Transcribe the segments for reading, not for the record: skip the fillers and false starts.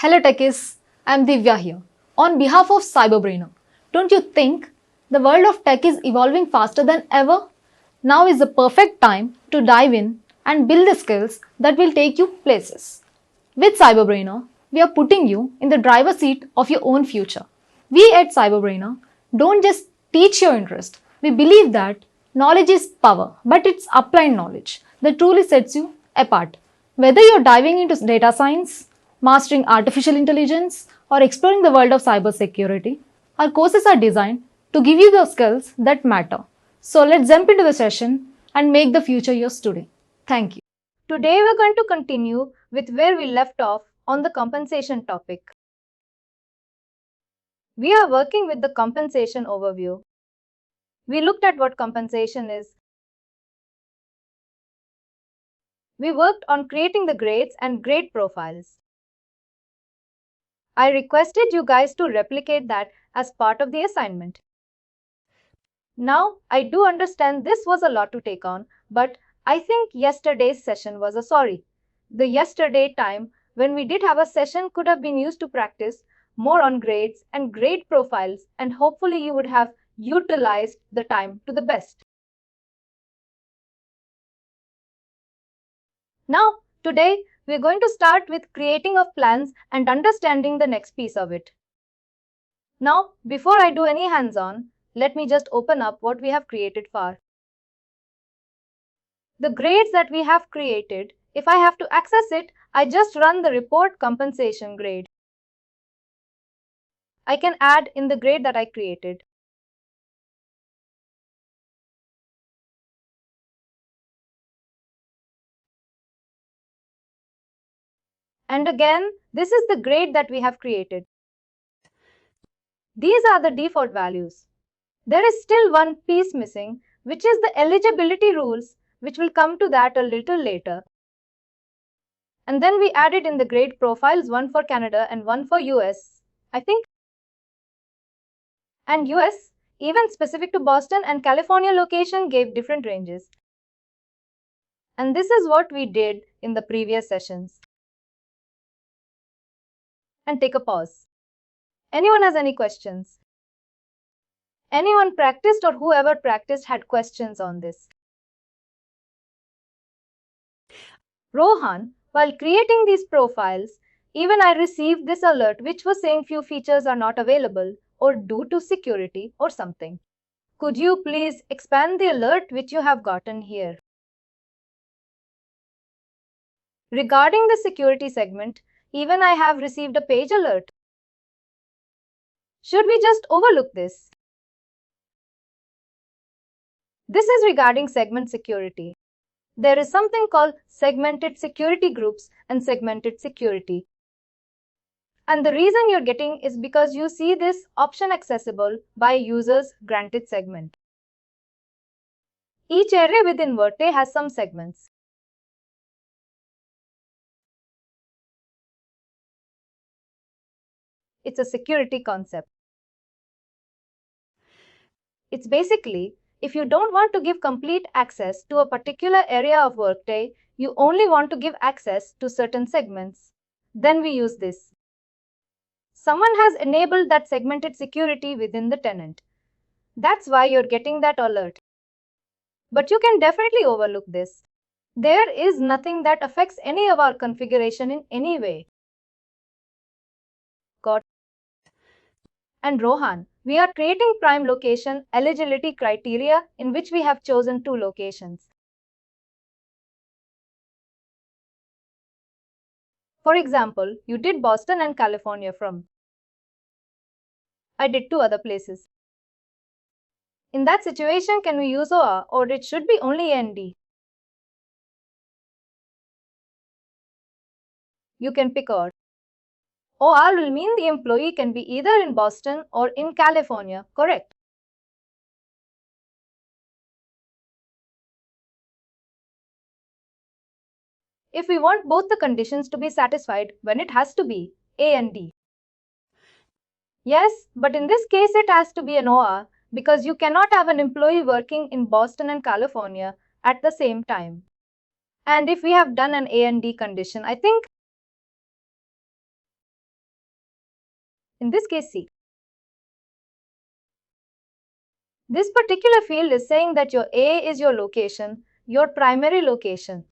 Hello techies, I'm Divya here. On behalf of CyberBrainer, don't you think the world of tech is evolving faster than ever? Now is the perfect time to dive in and build the skills that will take you places. With CyberBrainer, we are putting you in the driver's seat of your own future. We at CyberBrainer don't just teach your interest. We believe that knowledge is power, but it's applied knowledge that truly sets you apart. Whether you're diving into data science, mastering artificial intelligence, or exploring the world of cybersecurity, our courses are designed to give you the skills that matter. So let's jump into the session and make the future yours today. Thank you. Today we're going to continue with where we left off on the compensation topic. We are working with the compensation overview. We looked at what compensation is. We worked on creating the grades and grade profiles. I requested you guys to replicate that as part of the assignment. Now, I do understand this was a lot to take on, but I think yesterday's session was a sorry. The yesterday time when we did have a session could have been used to practice more on grades and grade profiles, and hopefully you would have utilized the time to the best. Now, today, we're going to start with creating of plans and understanding the next piece of it. Now, before I do any hands-on, let me just open up what we have created for. The grades that we have created, if I have to access it, I just run the report compensation grade. I can add in the grade that I created. And again, this is the grade that we have created. These are the default values. There is still one piece missing, which is the eligibility rules, which will come to that a little later. And then we added in the grade profiles, one for Canada and one for US, I think. And US, even specific to Boston and California location, gave different ranges. And this is what we did in the previous sessions. And take a pause. Anyone has any questions? Anyone practiced or whoever practiced had questions on this? Rohan, while creating these profiles, even I received this alert which was saying few features are not available or due to security or something. Could you please expand the alert which you have gotten here? Regarding the security segment, even I have received a page alert. Should we just overlook this? This is regarding segment security. There is something called segmented security groups and segmented security. And the reason you're getting is because you see this option accessible by users granted segment. Each area within Workday has some segments. It's a security concept. It's basically, if you don't want to give complete access to a particular area of Workday, you only want to give access to certain segments, then we use this. Someone has enabled that segmented security within the tenant. That's why you're getting that alert. But you can definitely overlook this. There is nothing that affects any of our configuration in any way. Got it? And Rohan, we are creating prime location eligibility criteria in which we have chosen 2 locations. For example, you did Boston and California from. I did 2 other places. In that situation, can we use OR or it should be only ND? You can pick OR. OR will mean the employee can be either in Boston or in California, correct? If we want both the conditions to be satisfied, when it has to be A and D. Yes, but in this case it has to be an OR because you cannot have an employee working in Boston and California at the same time. And if we have done an A and D condition, I think In this case, C. This particular field is saying that your A is your location, your primary location.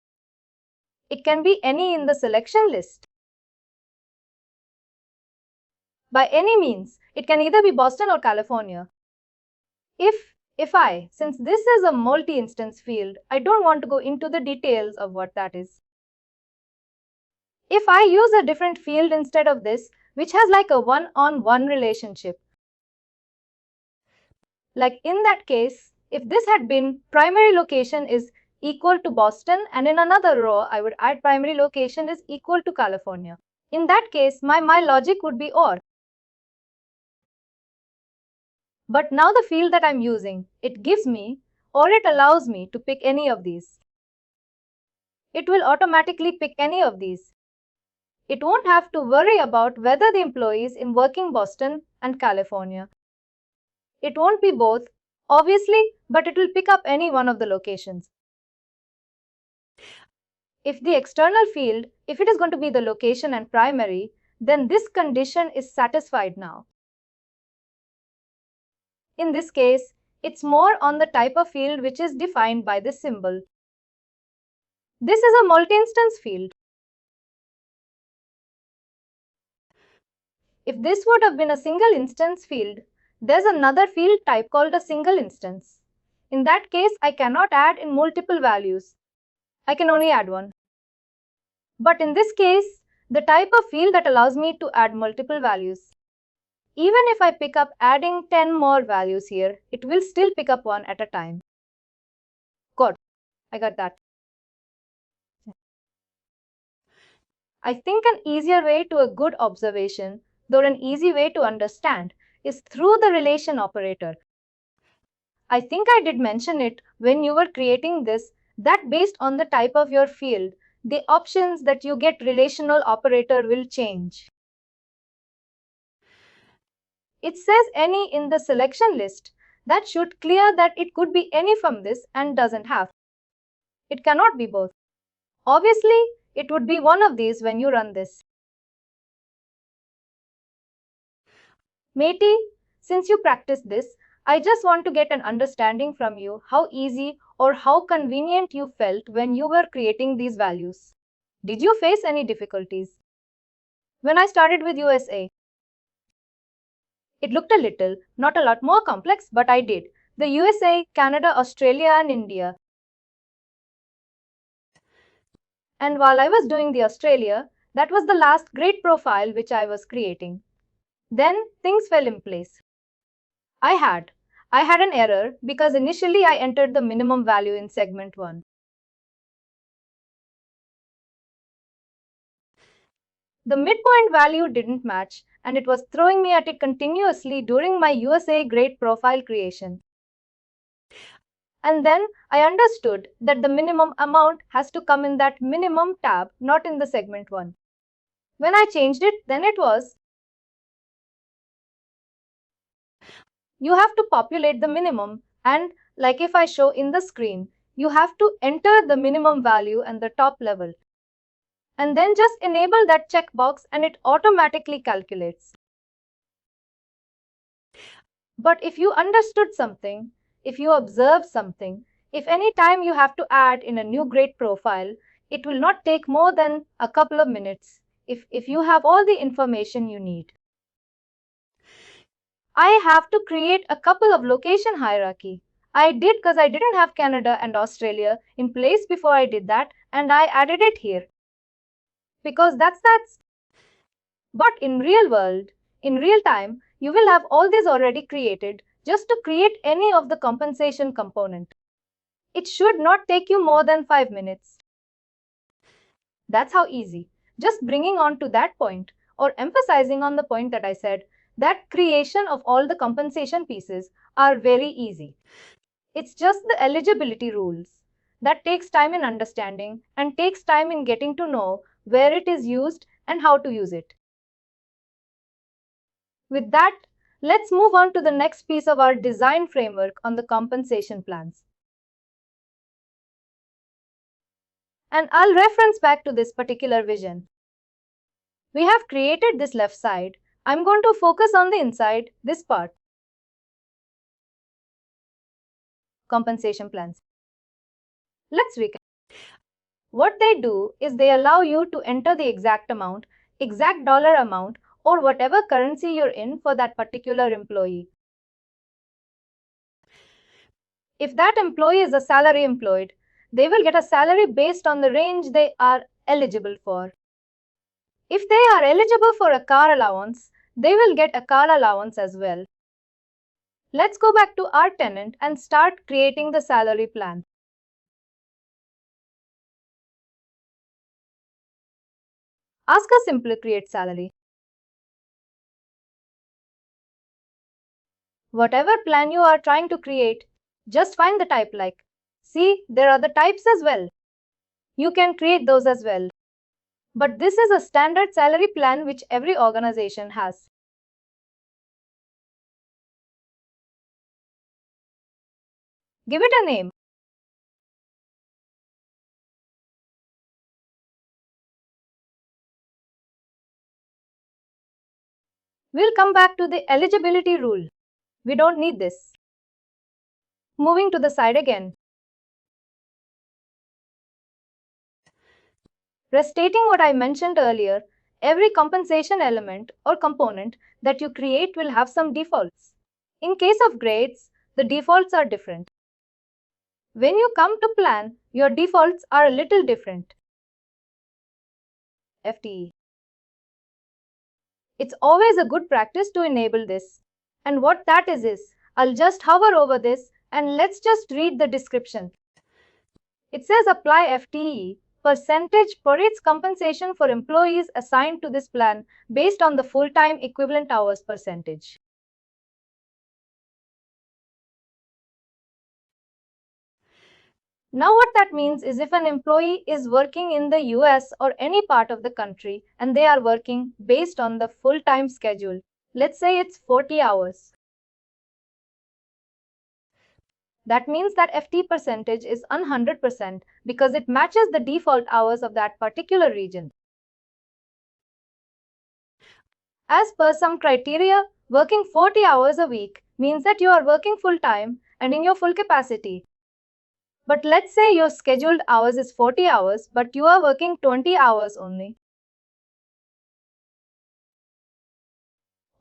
It can be any in the selection list. By any means, it can either be Boston or California. Since this is a multi-instance field, I don't want to go into the details of what that is. If I use a different field instead of this, which has like a one-on-one relationship, like in that case, if this had been primary location is equal to Boston, and in another row, I would add primary location is equal to California. In that case, my logic would be OR. But now the field that I'm using, it gives me or it allows me to pick any of these. It will automatically pick any of these. It won't have to worry about whether the employee is in working Boston and California. It won't be both, obviously, but it will pick up any one of the locations. If the external field, if it is going to be the location and primary, then this condition is satisfied now. In this case, it's more on the type of field which is defined by this symbol. This is a multi-instance field. If this would have been a single instance field, there's another field type called a single instance. In that case, I cannot add in multiple values. I can only add one. But in this case, the type of field that allows me to add multiple values. Even if I pick up adding 10 more values here, it will still pick up one at a time. Good. I got that. I think an easier way to a good observation, though an easy way to understand, is through the relation operator. I think I did mention it when you were creating this, that based on the type of your field, the options that you get relational operator will change. It says any in the selection list. That should clear that it could be any from this and doesn't have. It cannot be both. Obviously, it would be one of these when you run this. Matey, since you practiced this, I just want to get an understanding from you how easy or how convenient you felt when you were creating these values. Did you face any difficulties? When I started with USA, it looked a little, not a lot more complex, but I did. The USA, Canada, Australia, and India. And while I was doing the Australia, that was the last great profile which I was creating. Then things fell in place. I had an error because initially I entered the minimum value in segment 1. The midpoint value didn't match, and it was throwing me at it continuously during my USA grade profile creation. And then I understood that the minimum amount has to come in that minimum tab, not in the segment 1. When I changed it, then it was, you have to populate the minimum, and like if I show in the screen, you have to enter the minimum value and the top level. And then just enable that checkbox and it automatically calculates. But if you understood something, if you observed something, if any time you have to add in a new grade profile, it will not take more than a couple of minutes if you have all the information you need. I have to create a couple of location hierarchy. I did because I didn't have Canada and Australia in place before I did that, and I added it here. Because that's. But in real world, in real time, you will have all this already created just to create any of the compensation component. It should not take you more than 5 minutes. That's how easy. Just bringing on to that point or emphasizing on the point that I said, that creation of all the compensation pieces are very easy. It's just the eligibility rules that takes time in understanding and takes time in getting to know where it is used and how to use it. With that, let's move on to the next piece of our design framework on the compensation plans. And I'll reference back to this particular vision. We have created this left side, I'm going to focus on the inside, this part. Compensation plans. Let's recap. What they do is they allow you to enter the exact amount, exact dollar amount, or whatever currency you're in for that particular employee. If that employee is a salary employed, they will get a salary based on the range they are eligible for. If they are eligible for a car allowance, they will get a car allowance as well. Let's go back to our tenant and start creating the salary plan. Ask a simple create salary. Whatever plan you are trying to create, just find the type like. See, there are the types as well. You can create those as well. But this is a standard salary plan which every organization has. Give it a name. We'll come back to the eligibility rule. We don't need this. Moving to the side again. Restating what I mentioned earlier, every compensation element or component that you create will have some defaults. In case of grades, the defaults are different. When you come to plan, your defaults are a little different. FTE. It's always a good practice to enable this. And what that is, I'll just hover over this and let's just read the description. It says apply FTE percentage per its compensation for employees assigned to this plan based on the full-time equivalent hours percentage. Now what that means is if an employee is working in the US or any part of the country and they are working based on the full-time schedule, let's say it's 40 hours. That means that FT percentage is 100% because it matches the default hours of that particular region. As per some criteria, working 40 hours a week means that you are working full-time and in your full capacity. But let's say your scheduled hours is 40 hours, but you are working 20 hours only.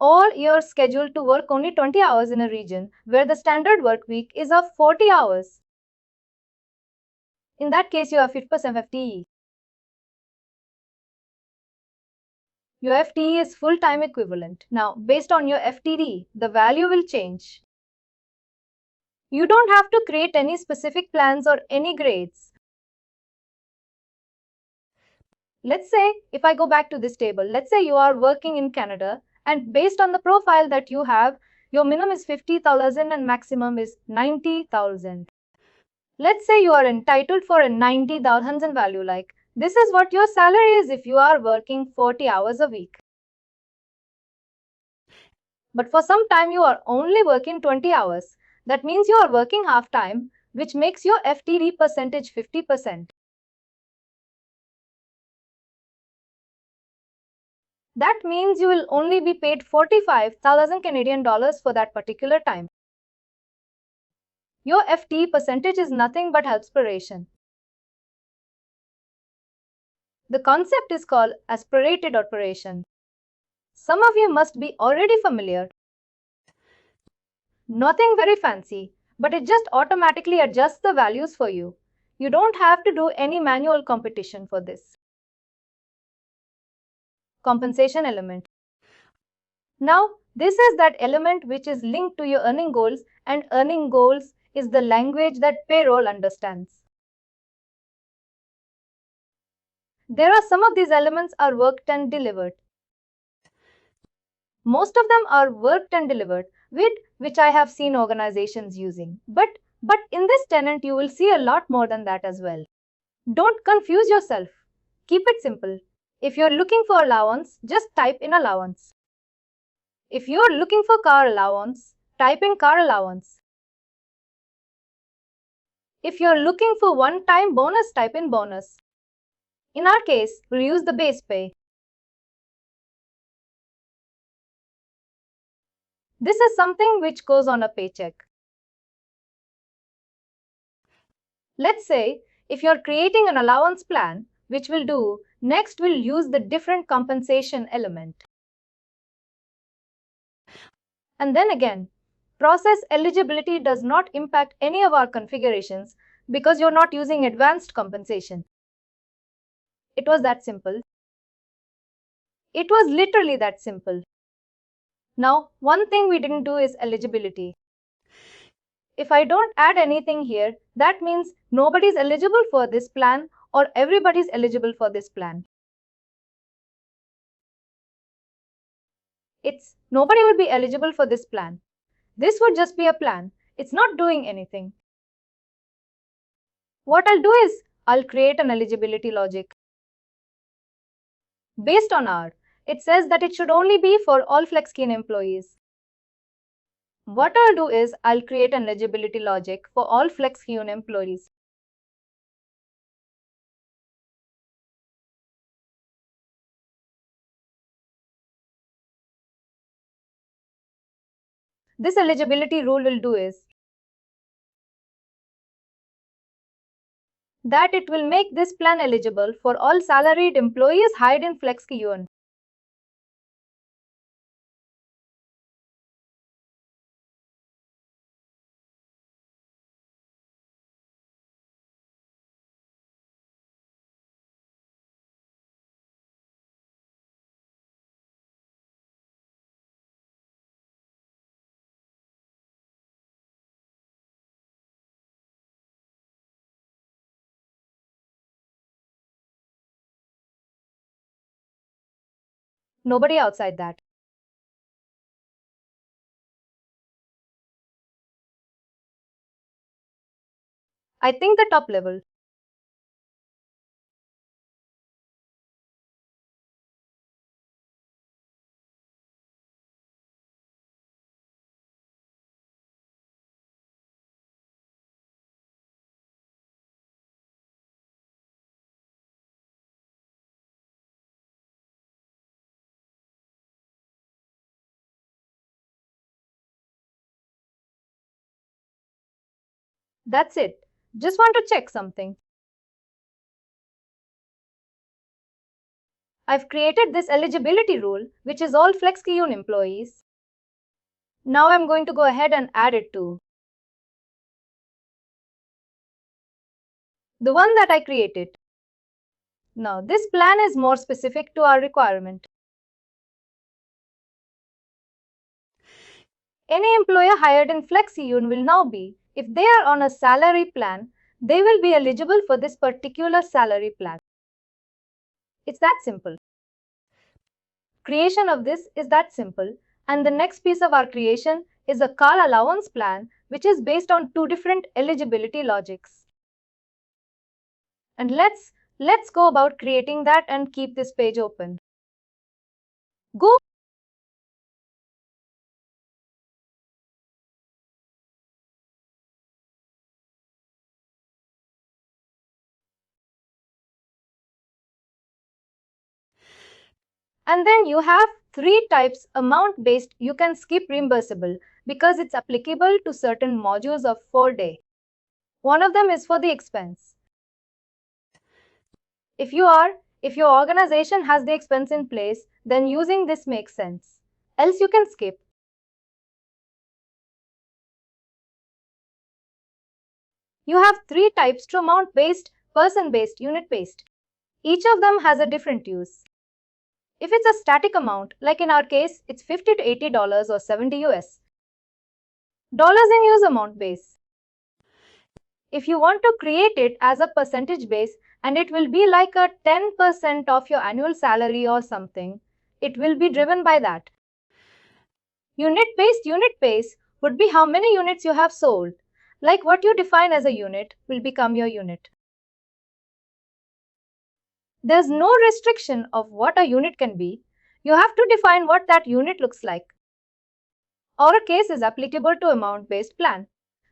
Or you're scheduled to work only 20 hours in a region where the standard work week is of 40 hours. In that case, you have 50% FTE. Your FTE is full-time equivalent. Now, based on your FTE, the value will change. You don't have to create any specific plans or any grades. Let's say, if I go back to this table, let's say you are working in Canada and based on the profile that you have, your minimum is 50,000 and maximum is 90,000. Let's say you are entitled for a 90,000 value like. This is what your salary is if you are working 40 hours a week. But for some time you are only working 20 hours. That means you are working half time, which makes your FTE percentage 50%. That means you will only be paid 45,000 Canadian dollars for that particular time. Your FTE percentage is nothing but aspiration. The concept is called aspirated operation. Some of you must be already familiar. Nothing very fancy, but it just automatically adjusts the values for you. You don't have to do any manual computation for this. Compensation element. Now, this is that element which is linked to your earning goals, and earning goals is the language that payroll understands. There are some of these elements are worked and delivered. Most of them are worked and delivered, which I have seen organizations using. But in this tenant, you will see a lot more than that as well. Don't confuse yourself. Keep it simple. If you're looking for allowance, just type in allowance. If you're looking for car allowance, type in car allowance. If you're looking for one-time bonus, type in bonus. In our case, we'll use the base pay. This is something which goes on a paycheck. Let's say if you're creating an allowance plan, which we'll do, next we'll use the different compensation element. And then again, process eligibility does not impact any of our configurations because you're not using advanced compensation. It was that simple. It was literally that simple. Now, one thing we didn't do is eligibility. If I don't add anything here, that means nobody's eligible for this plan or everybody's eligible for this plan. It's nobody will be eligible for this plan. This would just be a plan. It's not doing anything. What I'll do is I'll create an eligibility logic. Based on R, it says that it should only be for all FlexKeyn employees. What I'll do is I'll create an eligibility logic for all FlexKeyn employees. This eligibility rule will do is that it will make this plan eligible for all salaried employees hired in FlexKeyn. Nobody outside that. I think the top level. That's it. Just want to check something. I've created this eligibility rule, which is all FlexKeyn employees. Now I'm going to go ahead and add it to the one that I created. Now this plan is more specific to our requirement. Any employer hired in FlexKeyn will now be, if they are on a salary plan, they will be eligible for this particular salary plan. It's that simple. Creation of this is that simple, and the next piece of our creation is a car allowance plan, which is based on two different eligibility logics. And let's go about creating that and keep this page open. Go. And then you have three types amount based. You can skip reimbursable because it's applicable to certain modules of 4-day. One of them is for the expense. If your organization has the expense in place, then using this makes sense. Else you can skip. You have three types: to amount based, person based, unit based. Each of them has a different use. If it's a static amount, like in our case, it's $50 to $80 or 70 US dollars in use amount base. If you want to create it as a percentage base, and it will be like a 10% of your annual salary or something, it will be driven by that. Unit base would be how many units you have sold. Like what you define as a unit will become your unit. There's no restriction of what a unit can be. You have to define what that unit looks like. Our case is applicable to amount-based plan.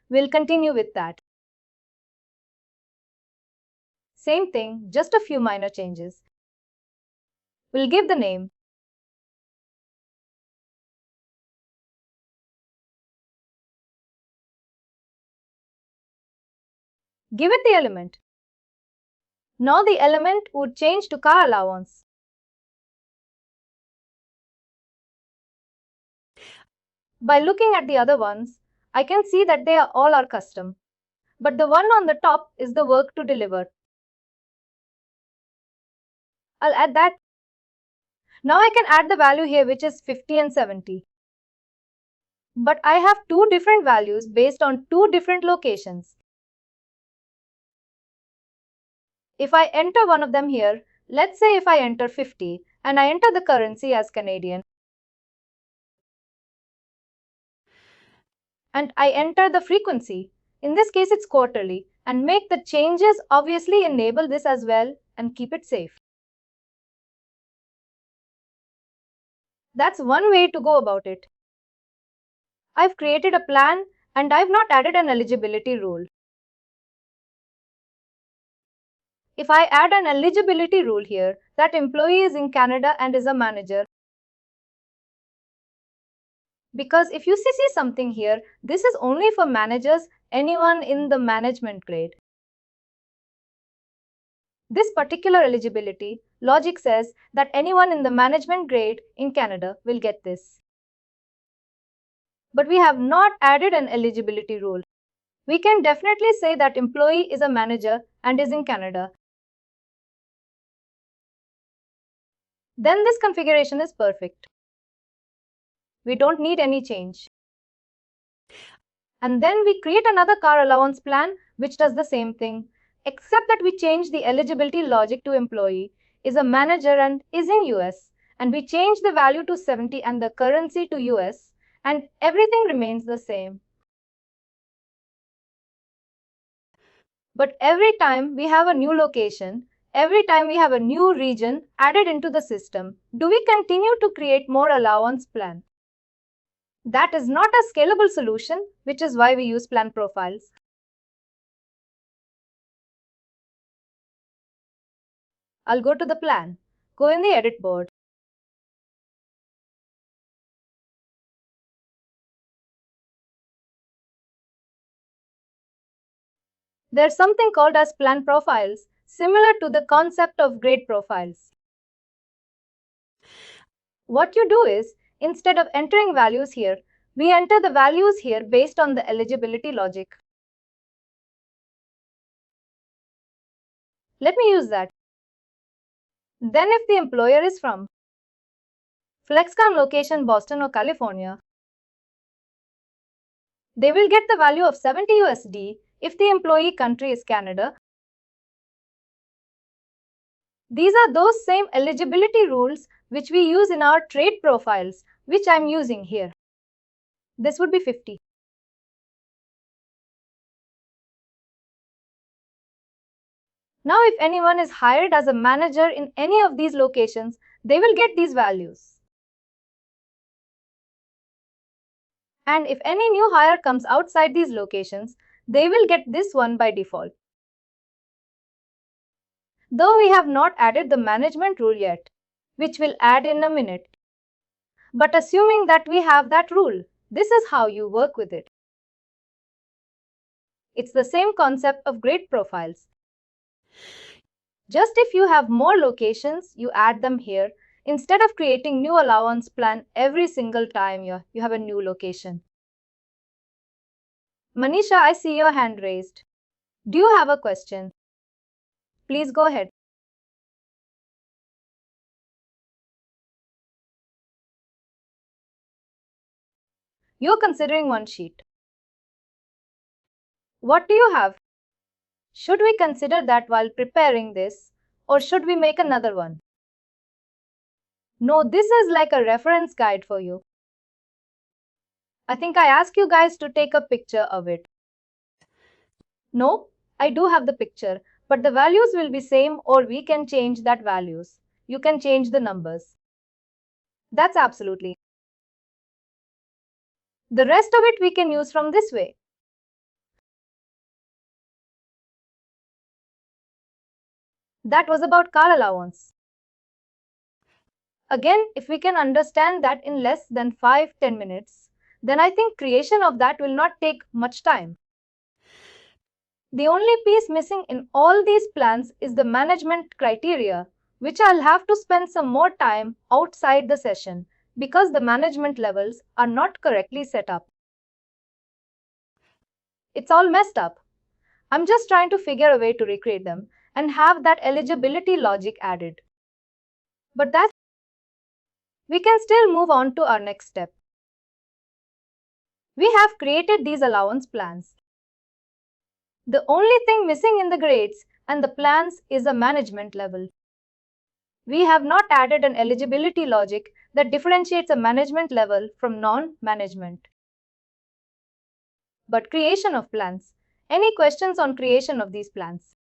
We'll continue with that. Same thing, just a few minor changes. We'll give the name Give it the element. Now the element would change to car allowance. By looking at the other ones, I can see that they are all are custom. But the one on the top is the work to deliver. I'll add that. Now I can add the value here, which is 50 and 70. But I have two different values based on two different locations. If I enter one of them here, let's say if I enter 50 and I enter the currency as Canadian, and I enter the frequency, in this case it's quarterly, and make the changes, obviously enable this as well and keep it safe. That's one way to go about it. I've created a plan and I've not added an eligibility rule. If I add an eligibility rule here, that employee is in Canada and is a manager. Because if you see something here, this is only for managers, anyone in the management grade. This particular eligibility logic says that anyone in the management grade in Canada will get this. But we have not added an eligibility rule. We can definitely say that employee is a manager and is in Canada. Then this configuration is perfect. We don't need any change. And then we create another car allowance plan which does the same thing, except that we change the eligibility logic to employee is a manager and is in US, and we change the value to 70 and the currency to US, and everything remains the same. But every time we have a new location, every time we have a new region added into the system, do we continue to create more allowance plan? That is not a scalable solution, which is why we use plan profiles. I'll go to the plan. Go in the edit board. There's something called as plan profiles, similar to the concept of grade profiles. What you do is, instead of entering values here, we enter the values here based on the eligibility logic. Let me use that. Then if the employer is from FlexCon location Boston or California, they will get the value of 70 USD if the employee country is Canada. These are those same eligibility rules which we use in our trade profiles, which I'm using here. This would be 50. Now if anyone is hired as a manager in any of these locations, they will get these values. And if any new hire comes outside these locations, they will get this one by default. Though we have not added the management rule yet, which we'll add in a minute. But assuming that we have that rule, this is how you work with it. It's the same concept of grade profiles. Just if you have more locations, you add them here instead of creating new allowance plan every single time you have a new location. Manisha, I see your hand raised. Do you have a question? Please go ahead. You're considering one sheet. What do you have? Should we consider that while preparing this, or should we make another one? No, this is like a reference guide for you. I think I asked you guys to take a picture of it. No, I do have the picture, but the values will be same or we can change that values. You can change the numbers. That's absolutely. The rest of it we can use from this way. That was about car allowance. Again, if we can understand that in less than 5-10 minutes, then I think creation of that will not take much time. The only piece missing in all these plans is the management criteria, which I'll have to spend some more time outside the session because the management levels are not correctly set up. It's all messed up. I'm just trying to figure a way to recreate them and have that eligibility logic added. But we can still move on to our next step. We have created these allowance plans. The only thing missing in the grades and the plans is a management level. We have not added an eligibility logic that differentiates a management level from non-management. But creation of plans. Any questions on creation of these plans?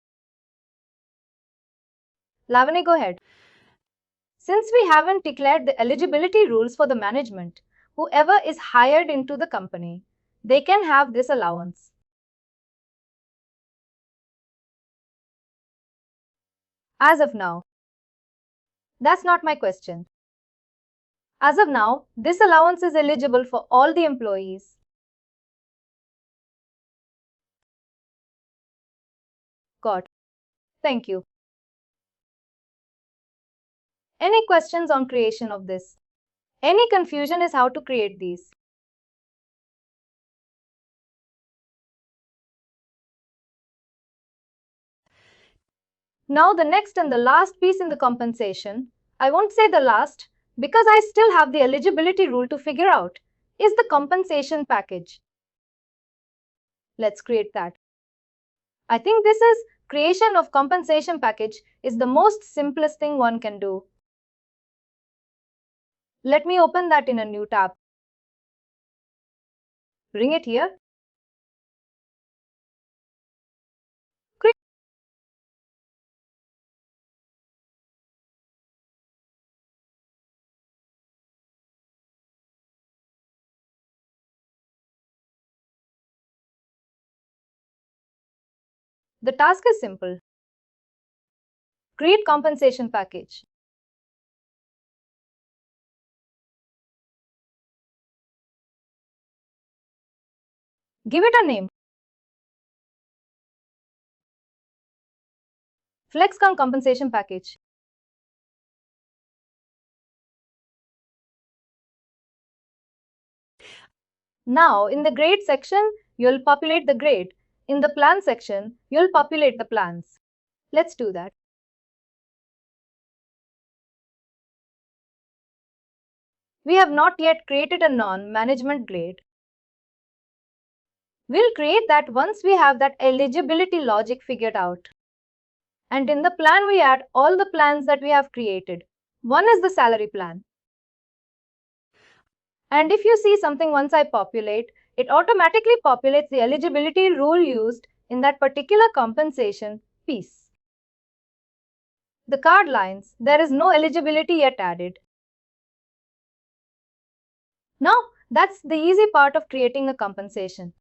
Lavani, go ahead. Since we haven't declared the eligibility rules for the management, whoever is hired into the company, they can have this allowance. As of now. That's not my question. As of now, this allowance is eligible for all the employees. Got. Thank you. Any questions on creation of this? Any confusion is how to create these. Now the next and the last piece in the compensation, I won't say the last because I still have the eligibility rule to figure out, is the compensation package. Let's create that. I think this is creation of compensation package is the most simplest thing one can do. Let me open that in a new tab. Bring it here. The task is simple. Create compensation package. Give it a name. FlexCon compensation package. Now, in the grade section, you'll populate the grade. In the plan section, you'll populate the plans. Let's do that. We have not yet created a non-management grade. We'll create that once we have that eligibility logic figured out. And in the plan, we add all the plans that we have created. One is the salary plan. And if you see something once I populate, it automatically populates the eligibility rule used in that particular compensation piece. The card lines, there is no eligibility yet added. Now, that's the easy part of creating a compensation.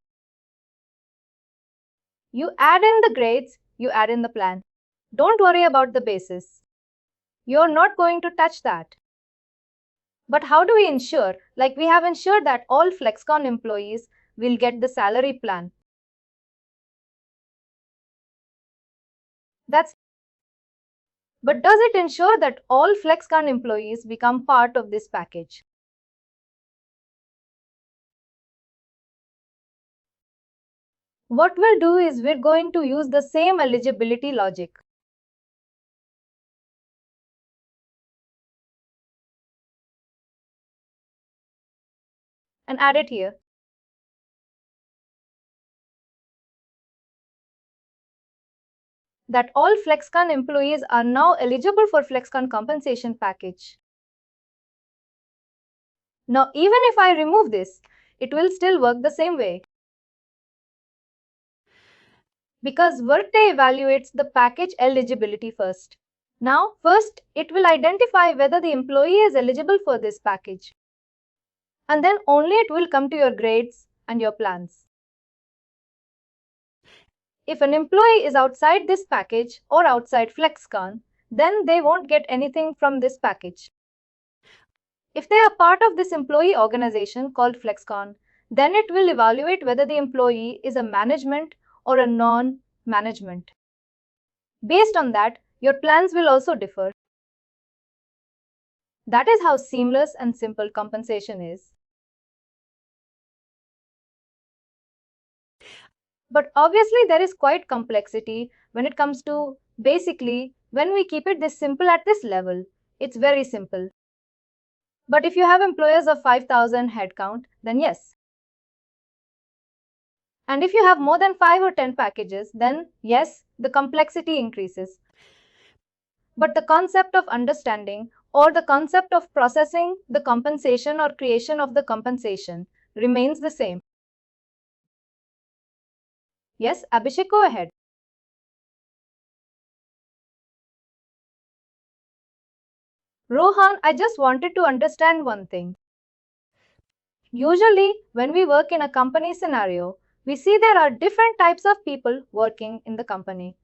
You add in the grades, you add in the plan. Don't worry about the basis. You're not going to touch that. But how do we ensure, like we have ensured that all FlexCon employees will get the salary plan? But does it ensure that all FlexCon employees become part of this package? What we'll do is we're going to use the same eligibility logic. And add it here. That all FlexCon employees are now eligible for FlexCon compensation package. Now, even if I remove this, it will still work the same way. Because Workday evaluates the package eligibility first. Now, first, it will identify whether the employee is eligible for this package. And then only it will come to your grades and your plans. If an employee is outside this package or outside FlexCon, then they won't get anything from this package. If they are part of this employee organization called FlexCon, then it will evaluate whether the employee is a management or a non management. Based on that, your plans will also differ. That is how seamless and simple compensation is. But obviously, there is quite complexity when it comes to basically when we keep it this simple at this level. It's very simple. But if you have employers of 5,000 headcount, then yes. And if you have more than 5 or 10 packages, then yes, the complexity increases. But the concept of understanding or the concept of processing the compensation or creation of the compensation remains the same. Yes, Abhishek, go ahead. Rohan, I just wanted to understand one thing. Usually, when we work in a company scenario, we see there are different types of people working in the company.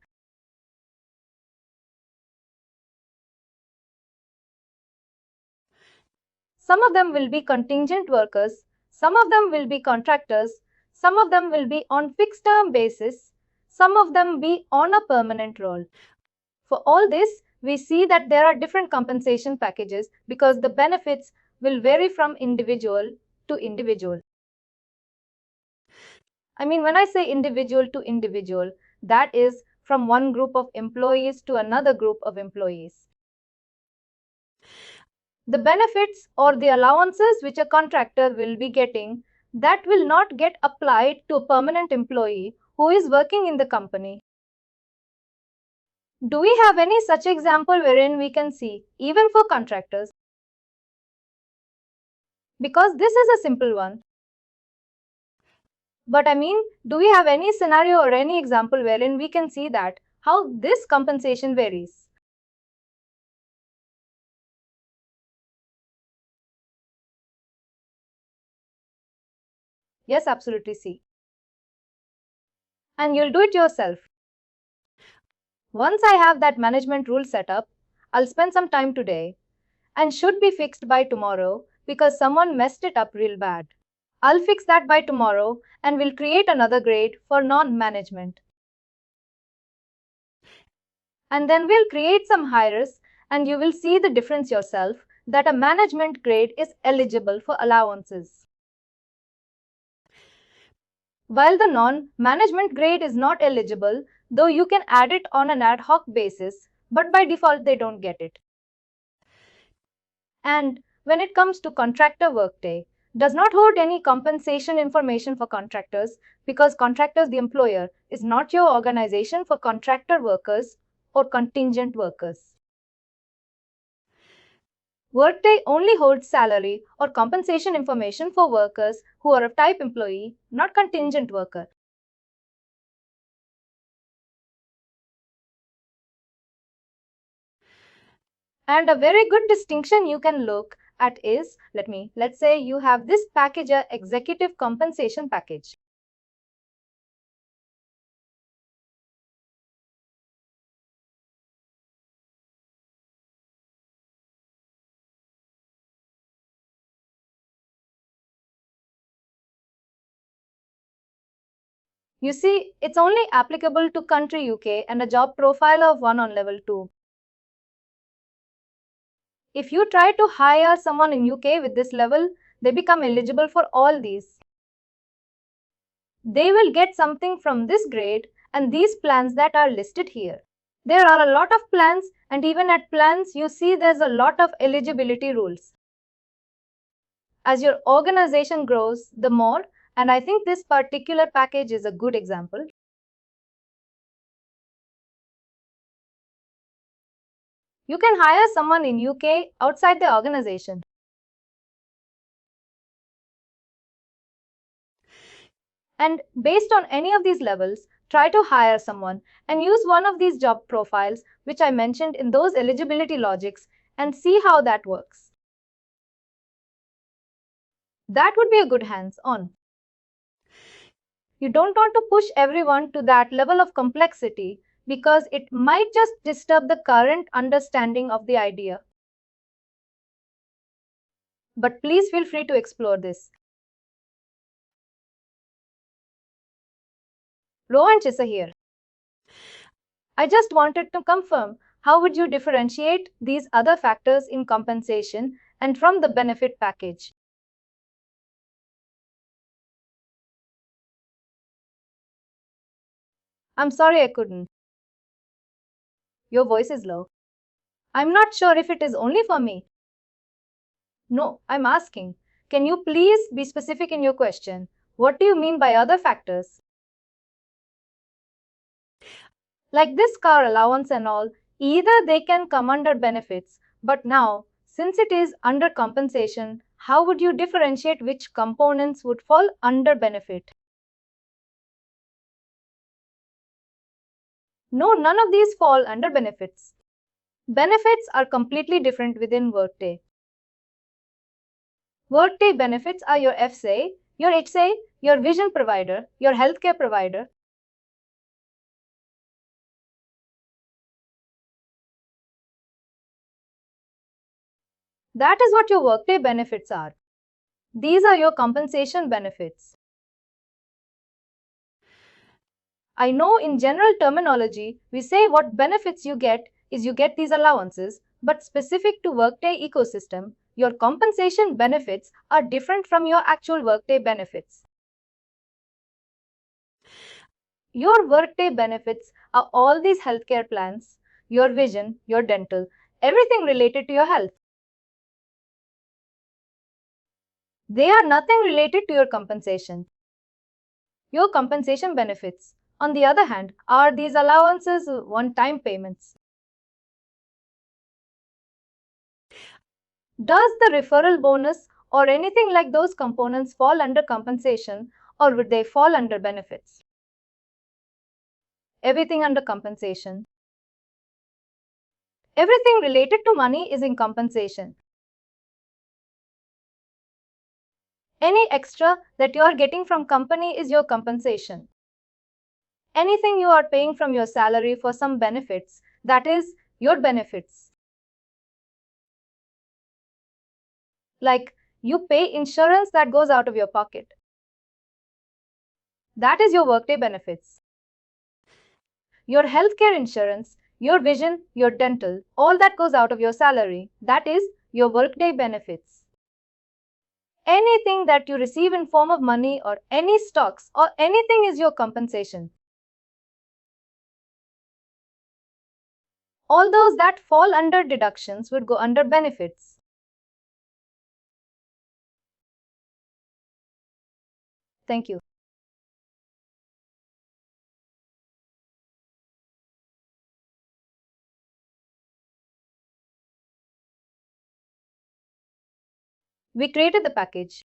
Some of them will be contingent workers, some of them will be contractors, some of them will be on fixed term basis, some of them be on a permanent role. For all this, we see that there are different compensation packages because the benefits will vary from individual to individual. I mean, when I say individual to individual, that is from one group of employees to another group of employees. The benefits or the allowances which a contractor will be getting, that will not get applied to a permanent employee who is working in the company. Do we have any such example wherein we can see, even for contractors? Because this is a simple one. But I mean, do we have any scenario or any example wherein we can see that how this compensation varies? Yes, absolutely see. And you'll do it yourself. Once I have that management rule set up, I'll spend some time today and should be fixed by tomorrow because someone messed it up real bad. I'll fix that by tomorrow and we'll create another grade for non-management. And then we'll create some hires and you will see the difference yourself that a management grade is eligible for allowances. While the non-management grade is not eligible, though you can add it on an ad hoc basis, but by default they don't get it. And when it comes to contractor Workday, does not hold any compensation information for contractors because contractors, the employer, is not your organization for contractor workers or contingent workers. Workday only holds salary or compensation information for workers who are of type employee, not contingent worker. And a very good distinction you can look at is, let's say you have this package, a executive compensation package. You see, it's only applicable to country UK and a job profile of 1 on level 2. If you try to hire someone in UK with this level, they become eligible for all these. They will get something from this grade and these plans that are listed here. There are a lot of plans and even at plans you see there's a lot of eligibility rules. As your organization grows, the more, and I think this particular package is a good example. You can hire someone in UK outside the organization. And based on any of these levels, try to hire someone and use one of these job profiles which I mentioned in those eligibility logics and see how that works. That would be a good hands-on. You don't want to push everyone to that level of complexity because it might just disturb the current understanding of the idea. But please feel free to explore this. Rohan Chissa here. I just wanted to confirm, how would you differentiate these other factors in compensation and from the benefit package? I'm sorry I couldn't. Your voice is low. I'm not sure if it is only for me. No, I'm asking. Can you please be specific in your question? What do you mean by other factors? Like this car allowance and all, either they can come under benefits, but now, since it is under compensation, how would you differentiate which components would fall under benefit? No, none of these fall under benefits. Benefits are completely different within Workday. Workday benefits are your FSA, your HSA, your vision provider, your healthcare provider. That is what your Workday benefits are. These are your compensation benefits. I know in general terminology, we say what benefits you get is you get these allowances, but specific to Workday ecosystem, your compensation benefits are different from your actual Workday benefits. Your Workday benefits are all these healthcare plans, your vision, your dental, everything related to your health. They are nothing related to your compensation. Your compensation benefits, on the other hand, are these allowances one-time payments. Does the referral bonus or anything like those components fall under compensation, or would they fall under benefits? Everything under compensation. Everything related to money is in compensation. Any extra that you are getting from company is your compensation. Anything you are paying from your salary for some benefits, that is your benefits. Like you pay insurance that goes out of your pocket. That is your Workday benefits. Your healthcare insurance, your vision, your dental, all that goes out of your salary, that is your Workday benefits. Anything that you receive in form of money or any stocks or anything is your compensation. All those that fall under deductions would go under benefits. Thank you. We created the package.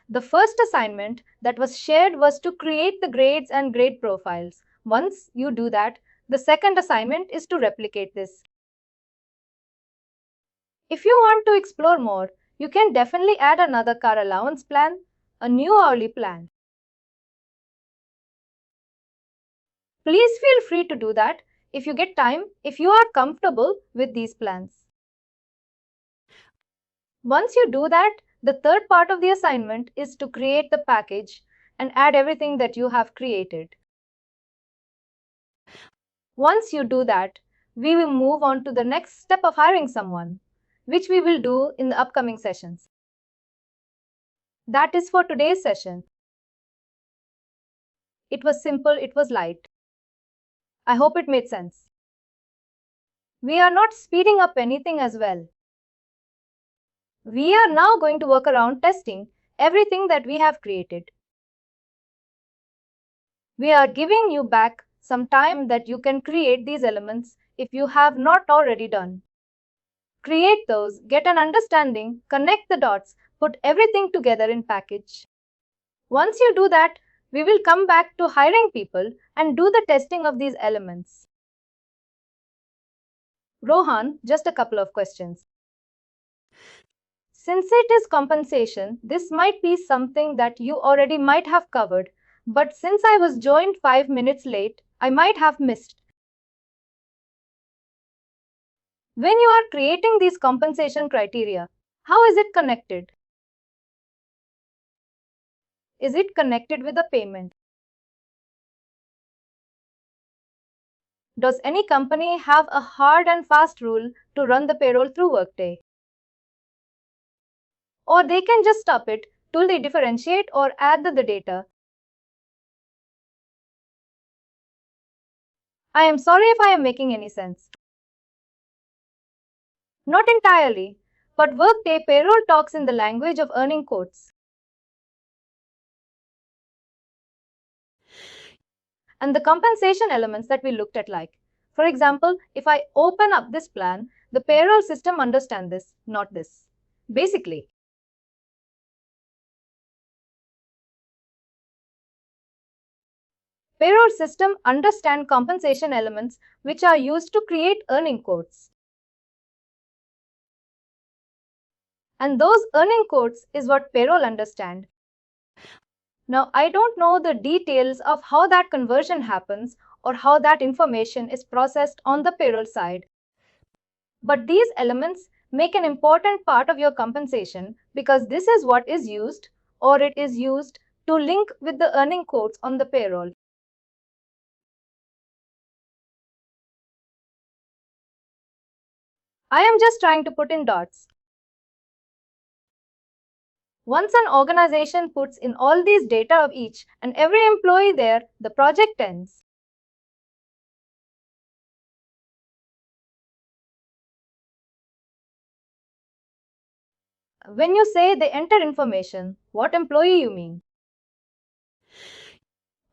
The first assignment that was shared was to create the grades and grade profiles. Once you do that, the second assignment is to replicate this. If you want to explore more, you can definitely add another car allowance plan, a new hourly plan. Please feel free to do that if you get time, if you are comfortable with these plans. Once you do that, the third part of the assignment is to create the package and add everything that you have created. Once you do that, we will move on to the next step of hiring someone, which we will do in the upcoming sessions. That is for today's session. It was simple, it was light. I hope it made sense. We are not speeding up anything as well. We are now going to work around testing everything that we have created. We are giving you back some time that you can create these elements if you have not already done. Create those, get an understanding, connect the dots, put everything together in package. Once you do that, we will come back to hiring people and do the testing of these elements. Rohan, just a couple of questions. Since it is compensation, this might be something that you already might have covered, but since I was joined 5 minutes late, I might have missed. When you are creating these compensation criteria, how is it connected? Is it connected with a payment? Does any company have a hard and fast rule to run the payroll through Workday? Or they can just stop it till they differentiate or add the data. I am sorry if I am making any sense. Not entirely, but Workday payroll talks in the language of earning quotes. And the compensation elements that we looked at, like, for example, if I open up this plan, the payroll system understands this, not this. Basically, payroll system understand compensation elements which are used to create earning quotes. And those earning quotes is what payroll understand. Now, I don't know the details of how that conversion happens or how that information is processed on the payroll side. But these elements make an important part of your compensation because this is what is used or it is used to link with the earning quotes on the payroll. I am just trying to put in dots. Once an organization puts in all these data of each and every employee there, the project ends. When you say they enter information, what employee you mean?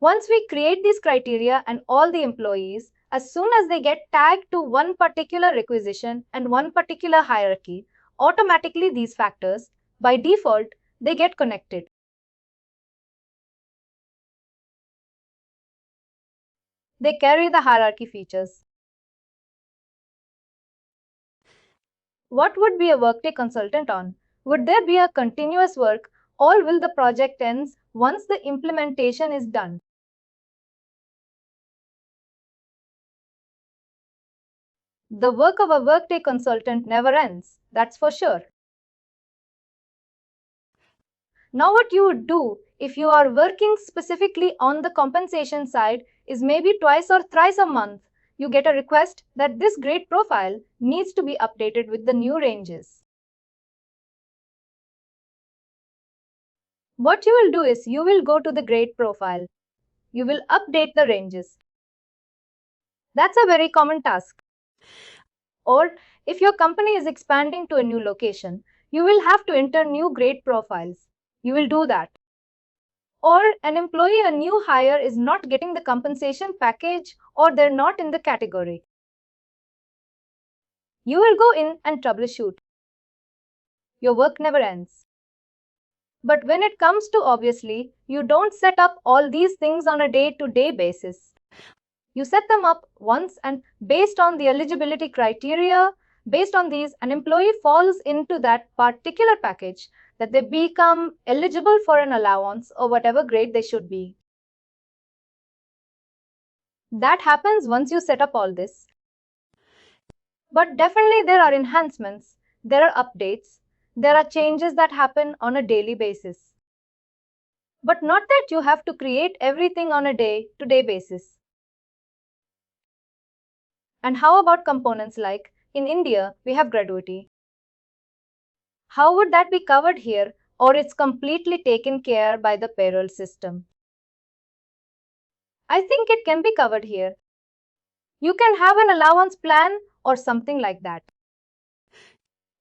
Once we create these criteria and all the employees, as soon as they get tagged to one particular requisition and one particular hierarchy, automatically these factors, by default, they get connected. They carry the hierarchy features. What would be a Workday consultant on? Would there be a continuous work, or will the project ends once the implementation is done? The work of a Workday consultant never ends, that's for sure. Now, what you would do if you are working specifically on the compensation side is maybe twice or thrice a month, you get a request that this grade profile needs to be updated with the new ranges. What you will do is you will go to the grade profile. You will update the ranges. That's a very common task. Or if your company is expanding to a new location, you will have to enter new grade profiles. You will do that. Or an employee, a new hire, is not getting the compensation package or they're not in the category. You will go in and troubleshoot. Your work never ends. But when it comes to obviously, you don't set up all these things on a day-to-day basis. You set them up once and based on the eligibility criteria, based on these, an employee falls into that particular package that they become eligible for an allowance or whatever grade they should be. That happens once you set up all this. But definitely there are enhancements, there are updates, there are changes that happen on a daily basis. But not that you have to create everything on a day-to-day basis. And how about components like, in India, we have gratuity. How would that be covered here, or it's completely taken care by the payroll system? I think it can be covered here. You can have an allowance plan or something like that.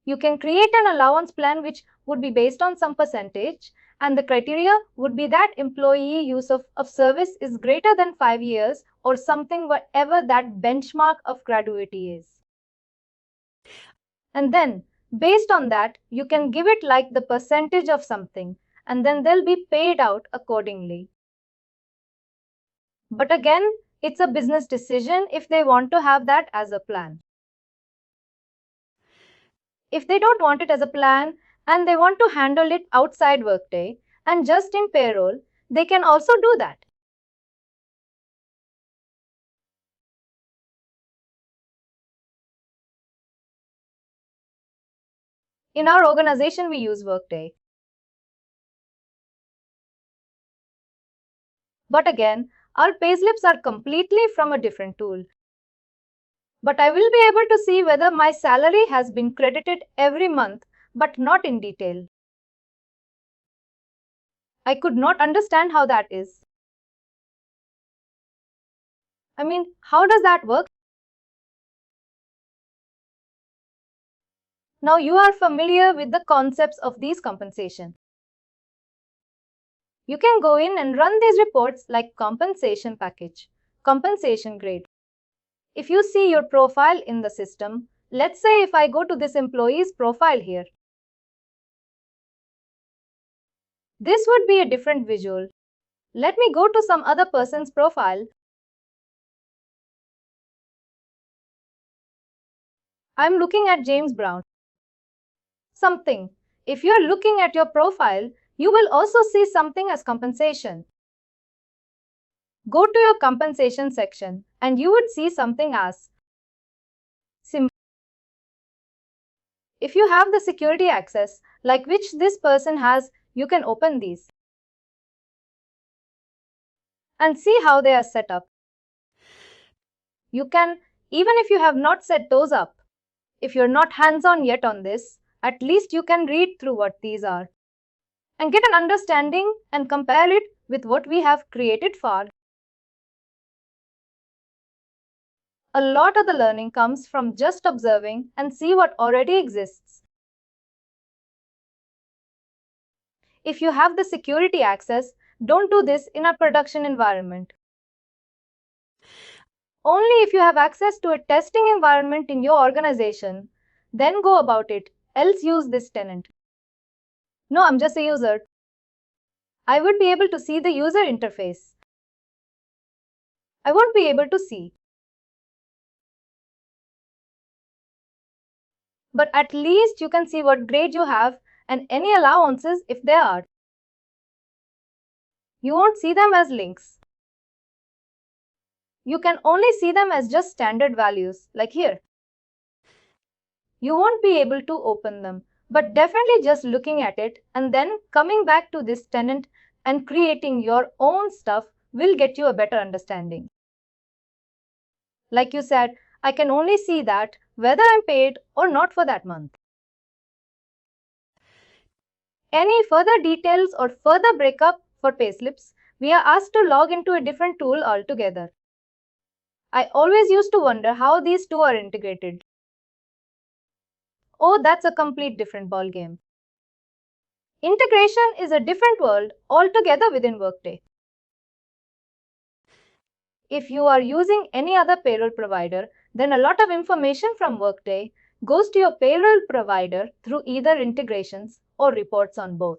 You can create an allowance plan which would be based on some percentage, and the criteria would be that employee use of service is greater than 5 years or something, whatever that benchmark of gratuity is. And then, based on that, you can give it like the percentage of something, and then they'll be paid out accordingly. But again, it's a business decision if they want to have that as a plan. If they don't want it as a plan and they want to handle it outside Workday and just in payroll, they can also do that. In our organization, we use Workday. But again, our payslips are completely from a different tool. But I will be able to see whether my salary has been credited every month, but not in detail. I could not understand how that is. I mean, how does that work? Now you are familiar with the concepts of these compensation. You can go in and run these reports like compensation package, compensation grade. If you see your profile in the system, let's say if I go to this employee's profile here, this would be a different visual. Let me go to some other person's profile. I'm looking at James Brown. Something. If you're looking at your profile, you will also see something as compensation. Go to your compensation section and you would see something as sim. If you have the security access, like which this person has, you can open these and see how they are set up. You can, even if you have not set those up. If you're not hands-on yet on this, at least you can read through what these are and get an understanding and compare it with what we have created for. A lot of the learning comes from just observing and see what already exists. If you have the security access, don't do this in a production environment. Only if you have access to a testing environment in your organization, then go about it, else use this tenant. No, I'm just a user. I would be able to see the user interface. I won't be able to see. But at least you can see what grade you have and any allowances if there are. You won't see them as links. You can only see them as just standard values, like here. You won't be able to open them, but definitely just looking at it and then coming back to this tenant and creating your own stuff will get you a better understanding. Like you said, I can only see that whether I'm paid or not for that month. Any further details or further breakup for payslips, we are asked to log into a different tool altogether. I always used to wonder how these two are integrated. Oh, that's a complete different ballgame. Integration is a different world altogether within Workday. If you are using any other payroll provider, then a lot of information from Workday goes to your payroll provider through either integrations or reports on both.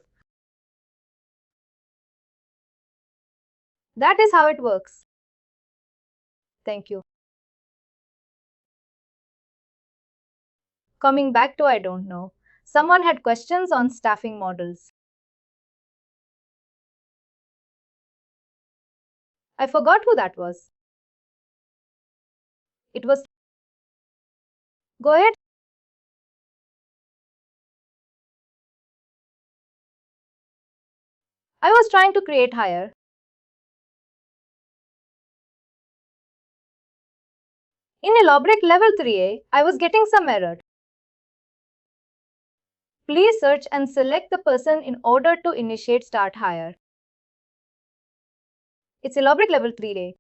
That is how it works. Thank you. Coming back to I don't know, someone had questions on staffing models. I forgot who that was. It was. Go ahead. I was trying to create hire. In Elaborate Level 3A, I was getting some error. Please search and select the person in order to initiate start hire. It's Elaborate Level 3A.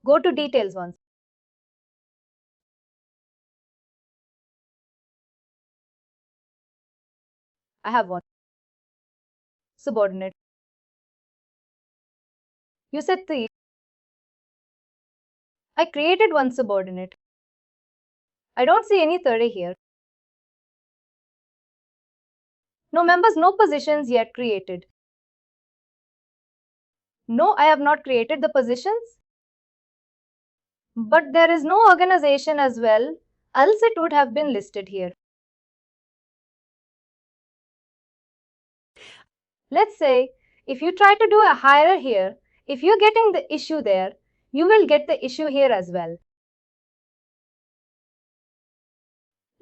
Go to details once. I have one. Subordinate. You said 3. I created one subordinate. I don't see any 30 here. No members, no positions yet created. No, I have not created the positions. But there is no organization as well, else it would have been listed here. Let's say, if you try to do a hire here, if you're getting the issue there, you will get the issue here as well.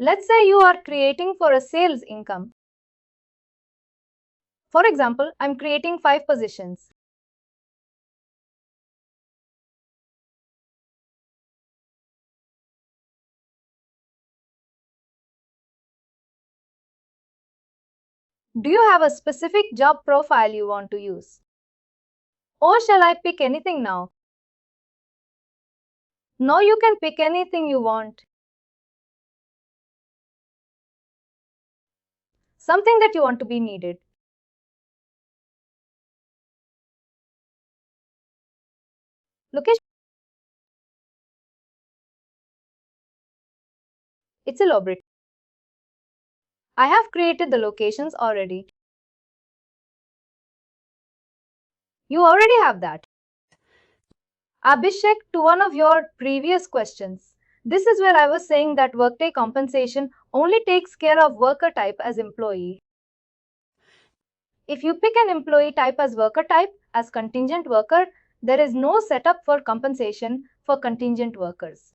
Let's say you are creating for a sales income. For example, I'm creating 5 positions. Do you have a specific job profile you want to use? Or shall I pick anything now? No, you can pick anything you want. Something that you want to be needed. Location. It's elaborate. I have created the locations already. You already have that. Abhishek, to one of your previous questions. This is where I was saying that Workday compensation only takes care of worker type as employee. If you pick an employee type as worker type as contingent worker, there is no setup for compensation for contingent workers.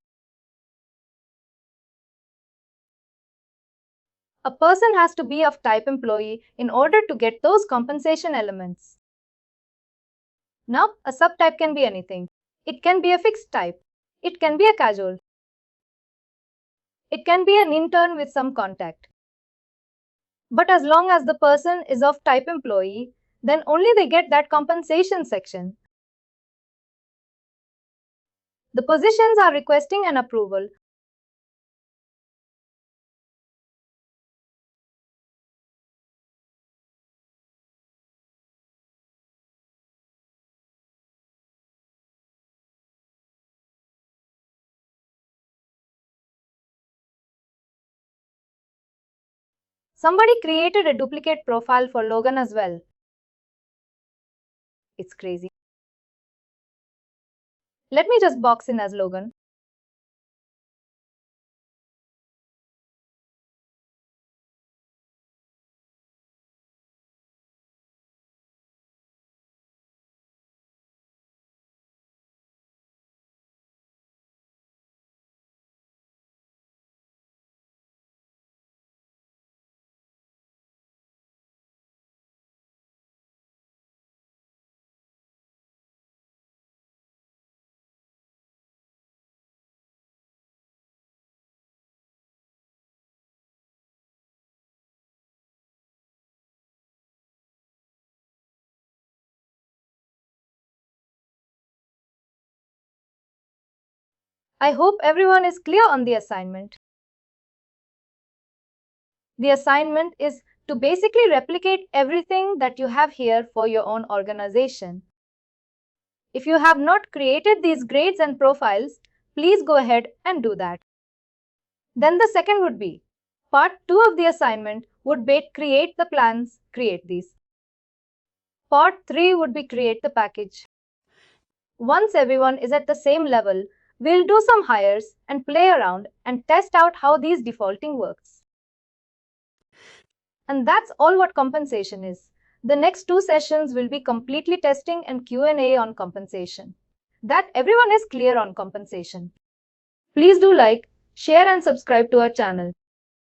A person has to be of type employee in order to get those compensation elements. Now, a subtype can be anything. It can be a fixed type. It can be a casual. It can be an intern with some contact. But as long as the person is of type employee, then only they get that compensation section. The positions are requesting an approval. Somebody created a duplicate profile for Logan as well. It's crazy. Let me just box in as Logan. I hope everyone is clear on the assignment. The assignment is to basically replicate everything that you have here for your own organization. If you have not created these grades and profiles, please go ahead and do that. Then the second would be, part 2 of the assignment would be create the plans, create these. Part 3 would be create the package. Once everyone is at the same level, we'll do some hires and play around and test out how these defaulting works. And that's all what compensation is. The next 2 sessions will be completely testing and Q&A on compensation. That everyone is clear on compensation. Please do like, share and subscribe to our channel.